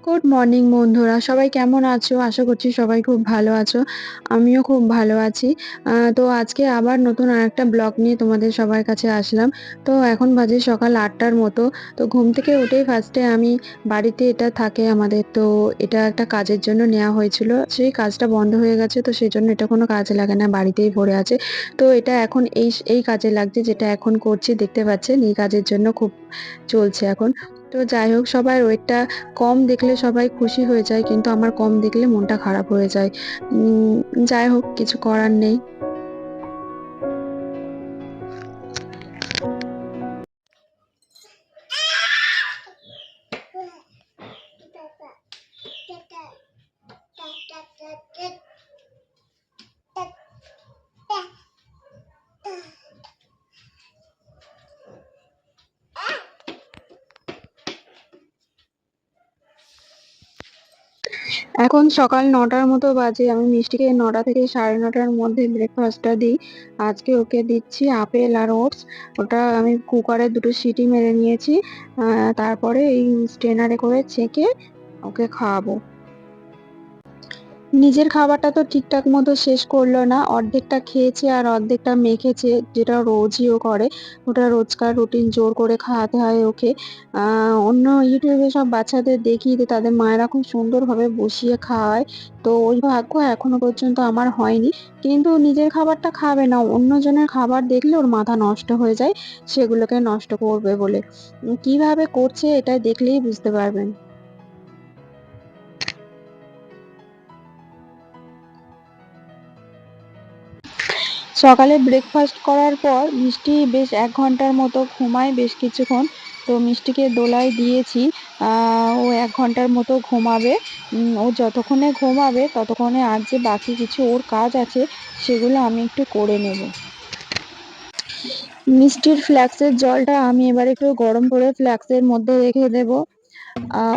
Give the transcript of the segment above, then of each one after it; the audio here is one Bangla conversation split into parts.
গুড মর্নিং বন্ধুরা, সবাই কেমন আছো? আশা করছি সবাই খুব ভালো আছো। আমিও খুব ভালো আছি। তো আজকে আবার নতুন আরেকটা ব্লগ নিয়ে তোমাদের সবার কাছে আসলাম। তো এখন বাজে সকাল ৮টার মতো। তো ঘুম থেকে উঠেই ফার্স্টে আমি বাড়িতে এটা থাকে আমাদের, তো এটা একটা কাজের জন্য নেওয়া হয়েছিল। সেই কাজটা বন্ধ হয়ে গেছে, তো সেজন্য এটা কোনো কাজে লাগে না, বাড়িতেই পড়ে আছে। তো এটা এখন এই কাজে লাগছে, যেটা এখন করছি দেখতে পাচ্ছেন। এই কাজের জন্য খুব চলছে এখন। তো যাই হোক, সবার ওয়েটটা কম দেখলে সবাই খুশি হয়ে যায়, কিন্তু আমার কম দেখলে মনটা খারাপ হয়ে যায়। যাই হোক, কিছু করার নেই। এখন সকাল ৯টার মতো বাজে। আমি মিষ্টিকে ৯টা থেকে ৯:৩০-র মধ্যে ব্রেকফাস্টটা দিই। আজকে ওকে দিচ্ছি আপেল আর ওটস। ওটা আমি কুকারে ২টো সিটি মেরে নিয়েছি। তারপরে এই স্ট্রেনারে করে ছেঁকে ওকে খাওয়াবো। নিজের খাবারটা তো ঠিকঠাক মতো শেষ করলো না, অর্ধেকটা খেয়েছে আর অর্ধেকটা মেখেছে, যেটা রোজই ও করে। ওটা রোজকার রুটিন, জোর করে খাওয়াতে হয় ওকে। অন্য ইউটিউবে সব বাচ্চাদের দেখি যে তাদের মায়েরা খুব সুন্দরভাবে বসিয়ে খাওয়ায়। তো ওই ভাগ্য এখনো পর্যন্ত আমার হয়নি। কিন্তু নিজের খাবারটা খাবে না, অন্যজনের খাবার দেখলে ওর মাথা নষ্ট হয়ে যায়, সেগুলোকে নষ্ট করবে বলে। কিভাবে করছে এটা দেখলেই বুঝতে পারবেন। সকালে ব্রেকফাস্ট করার পর মিষ্টি বেশ ১ ঘন্টার মতো ঘুমায় বেশ কিছুক্ষণ। তো মিষ্টিকে দোলায় দিয়েছি। ও ১ ঘন্টার মতো ঘুমাবে। ও যতক্ষণে ঘুমাবে ততক্ষণে আর যে বাকি কিছু ওর কাজ আছে সেগুলো আমি একটু করে নেব। মিষ্টির ফ্ল্যাক্সের জলটা আমি এবার একটু গরম করে ফ্ল্যাক্সের মধ্যে রেখে দেব।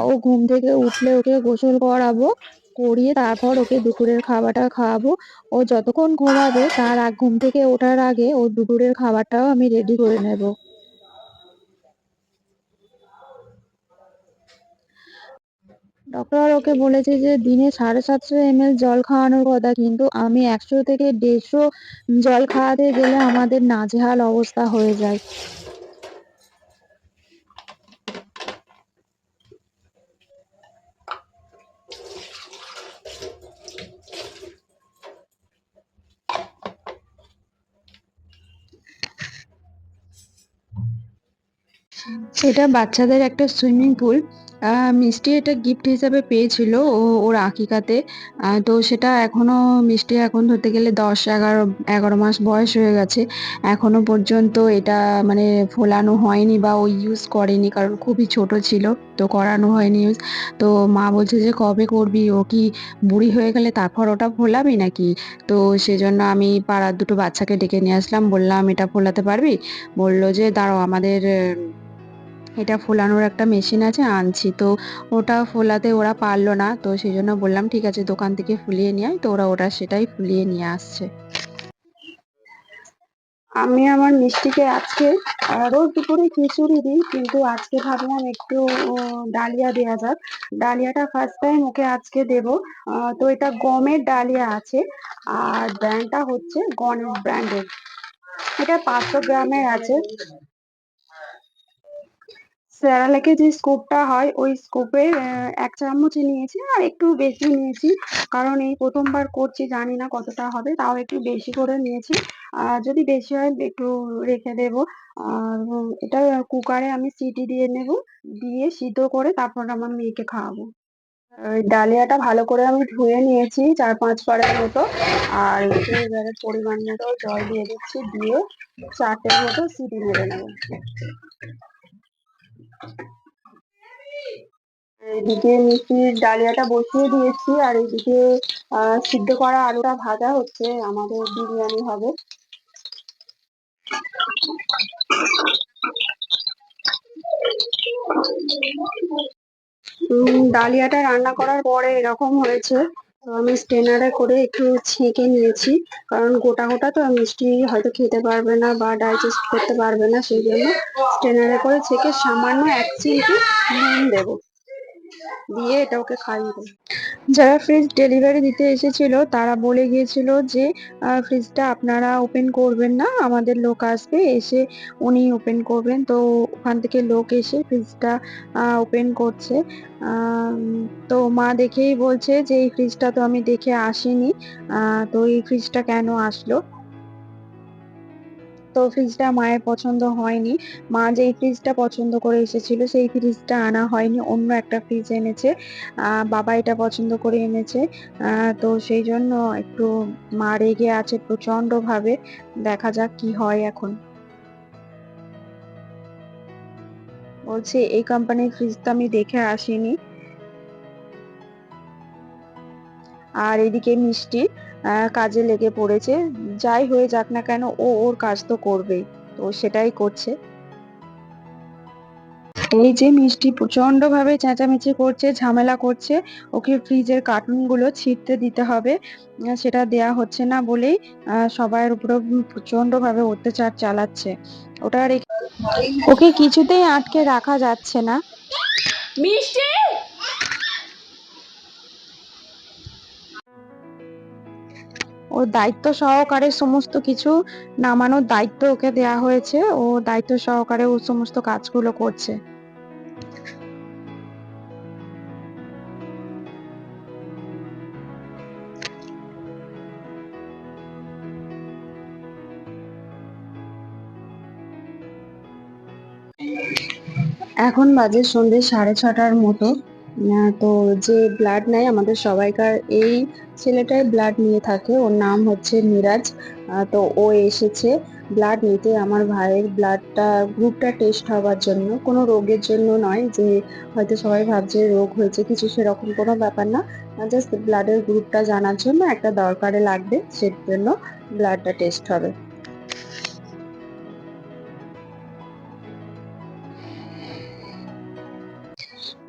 ও ঘুম থেকে উঠলে ওকে গোসল করাবো। করিয়ে তারপর ওকে দুপুরের খাবারটা খাওয়াবো। ও যতক্ষণ ঘুমাবে তার ঘুম থেকে ওঠার আগে ওর দুপুরের খাবারটাও আমি রেডি করে নেব। ডক্টর ওকে বলেছে যে দিনে ৭৫০ ml জল খাওয়ানোর কথা, কিন্তু আমি ১০০ থেকে ১৫০ জল খাওয়াতে গেলে আমাদের নাজেহাল অবস্থা হয়ে যায়। এটা বাচ্চাদের একটা সুইমিং পুল। মিষ্টি এটা গিফট হিসাবে পেয়েছিল ওর আকিকাতে। তো সেটা এখনো, মিষ্টি এখন ধরতে গেলে ১০-১১ মাস বয়স হয়ে গেছে। এখনো পর্যন্ত এটা মানে ফোলানো হয়নি বা ও ইউজ করেনি, কারণ খুবই ছোট ছিল। তো করানো হয়নি ইউজ। তো মা বলছে যে কবে করবি, ও কি বুড়ি হয়ে গেলে তারপর ওটা ফোলাবি নাকি? তো সেজন্য আমি পাড়ার দুটো বাচ্চাকে ডেকে নিয়ে আসলাম, বললাম এটা ফোলাতে পারবি? বললো যে দাঁড়াও, আমাদের এটা ফোলানোর একটা মেশিন আছে, আনছি। তো ওটা ফোলাতে ওরা পারলো না, তো সেই জন্য বললাম ঠিক আছে দোকান থেকে ফুলিয়ে নিয়ে আয়। তো ওরা সেটাই ফুলিয়ে নিয়ে আসছে। আমি আমার মিষ্টিকে আজকে রোজ দুপুরে খিচুড়ি দিই, কিন্তু আজকে ভাবলাম একটু ডালিয়া দেওয়া যাক। ডালিয়াটা ফার্স্ট টাইম ওকে আজকে দেব। তো এটা গমের ডালিয়া আছে, আর ব্র্যান্ডটা হচ্ছে গণেশ ব্র্যান্ডের। এটা ৫০০ গ্রামের আছে। স্যারালাকে যে স্কুপটা হয় ওই স্কুপে ১ চামচই নিয়েছি, আর একটু বেশি নিয়েছি, কারণ এই প্রথমবার করছি, জানি না কতটা হবে, তাও একটু বেশি করে নিয়েছি। যদি বেশি হয় একটু রেখে দেব। আর এটা কুকারে আমি সিটি দিয়ে নেব, দিয়ে সিদ্ধ করে তারপর আমার মেয়েকে খাওয়াবো। ওই ডালিয়াটা ভালো করে আমি ধুয়ে নিয়েছি ৪-৫ বারের মতো। আর একটু এবারে পরিমাণ মতো জল দিয়ে দিচ্ছি, দিয়ে ৪টের মতো সিটি মেরে নেব। এদিকে মিষ্টির ডালিয়াটা বসিয়ে দিয়েছি, আর এদিকে সিদ্ধ করা আলুটা ভাজা হচ্ছে, আমাদের বিরিয়ানি হবে। ডালিয়াটা রান্না করার পরে এরকম হয়েছে। তো আমি স্ট্রেনারে করে একটু ছেঁকে নিয়েছি, কারণ গোটা গোটা তো মিষ্টি হয়তো খেতে পারবে না বা ডাইজেস্ট করতে পারবে না, সেই জন্য স্ট্রেনারে করে ছেঁকে সামান্য ১ চিমটি নুন দেবো। দিয়ে এটা ওকে খাইয়ে দেয়। যারা ফ্রিজ ডেলিভারি দিতে এসেছিল তারা বলে গিয়েছিল যে ফ্রিজটা আপনারা ওপেন করবেন না, আমাদের লোক আসবে, এসে উনি ওপেন করবেন। তো ওখান থেকে লোক এসে ফ্রিজটা ওপেন করছে। তো মা দেখেই বলছে যে এই ফ্রিজটা তো আমি দেখে আসিনি, তো এই ফ্রিজটা কেন আসলো। তো ফ্রিজটা মায়ের পছন্দ হয়নি। মা যেই ফ্রিজটা পছন্দ করে এসেছিল সেই ফ্রিজটা আনা হয়নি, অন্য একটা ফ্রিজ এনেছে। বাবা এটা পছন্দ করে এনেছে। তো সেই জন্য একটু মা রেগে আছে প্রচন্ড ভাবে। দেখা যাক কি হয় এখন। বলছে এই কোম্পানির ফ্রিজ তো আমি দেখে আসিনি। আর এদিকে মিষ্টি কাজে লেগে পড়েছে। যাই হয়ে যাক না কেন ও ওর কাজ তো করবেই, তো সেটাই করছে। এই যে মিষ্টি প্রচন্ড ভাবে চেঁচামেচি করছে, ঝামেলা করছে। ওকে ফ্রিজের কার্টুন গুলো ছিঁড়তে দিতে হবে, সেটা দেয়া হচ্ছে না বলেই সবার উপরে প্রচন্ড ভাবে অত্যাচার চালাচ্ছে। ওকে কিছুতেই আটকে রাখা যাচ্ছে না। মিষ্টি ও দায়িত্ব সহকারে সমস্ত কিছু নামানোর দায়িত্ব ওকে দেয়া হয়েছে, ও দায়িত্ব সহকারে ও সমস্ত কাজগুলো করছে। এখন বাজে সন্ধ্যে 6:30টার মতো। তো যে ব্লাড নেয় আমাদের সবাইকার, এই ছেলেটাই ব্লাড নিয়ে থাকে, ওর নাম হচ্ছে মিরাজ। তো ও এসেছে ব্লাড নিতে, আমার ভাইয়ের ব্লাডটা গ্রুপটা টেস্ট হওয়ার জন্য, কোনো রোগের জন্য নয় যে হয়তো সবাই ভাবছে রোগ হয়েছে, কিছু সেরকম কোনো ব্যাপার না। জাস্ট ব্লাডের গ্রুপটা জানার জন্য একটা দরকারে লাগবে, সেই জন্য ব্লাডটা টেস্ট হবে।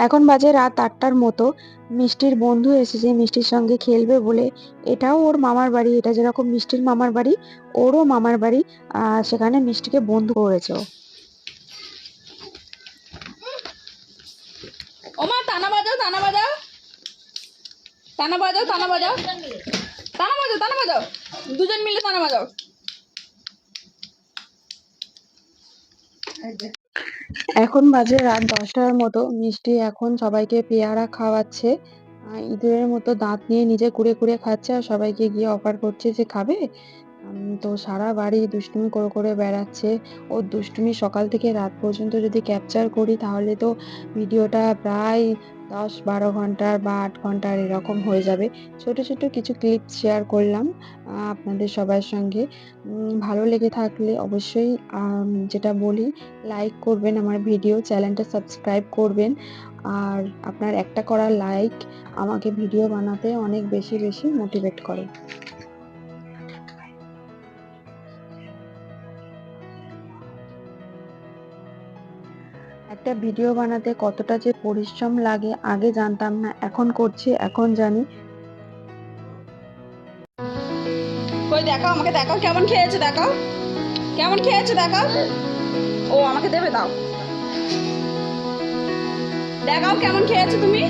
এখন বাজে রাত 8টার মতো। মিষ্টির বন্ধু এসেছে মিষ্টির সঙ্গে খেলবে বলে। এটাও ওর মামার বাড়ি, এটা যেরকম মিষ্টির মামার বাড়ি ওরও মামার বাড়ি। সেখানে মিষ্টিকে বন্ধু করেছে ও। ওমা তানা বাজাও, তানা বাজাও, তানা বাজাও, তানা বাজাও, তানা বাজাও, তানা বাজাও, দুজন মিলে তানা বাজাও। এখন বাজে রাত 10টার মতো। মিষ্টি এখন সবাইকে পেয়ারা খাওয়াচ্ছে, ইঁদুরের মতো দাঁত নিয়ে নিজে কুড়ে কুড়ে খাচ্ছে আর সবাইকে গিয়ে অফার করছে যে খাবে। তো সারা বাড়ি দুষ্টুমি করে করে বেড়াচ্ছে। ওর দুষ্টুমি সকাল থেকে রাত পর্যন্ত যদি ক্যাপচার করি তাহলে তো ভিডিওটা প্রায় 10-12 ঘন্টার বা 8 ঘন্টার এরকম হয়ে যাবে। ছোট ছোট কিছু ক্লিপ শেয়ার করলাম আপনাদের সবার সঙ্গে। ভালো লেগে থাকলে অবশ্যই যেটা বলি, লাইক করবেন আমার ভিডিও, চ্যানেলটা সাবস্ক্রাইব করবেন। আর আপনার একটা করা লাইক আমাকে ভিডিও বানাতে অনেক বেশি বেশি মোটিভেট করে। একটা ভিডিও বানাতে কতটা যে পরিশ্রম লাগে আগে জানতাম না, এখন করছি, এখন জানি। কই দেখাও, আমাকে দেখাও কেমন খেয়েছো, দেখাও কেমন খেয়েছো, দেখাও। ও আমাকে দেবে, দাও, দেখাও কেমন খেয়েছো তুমি।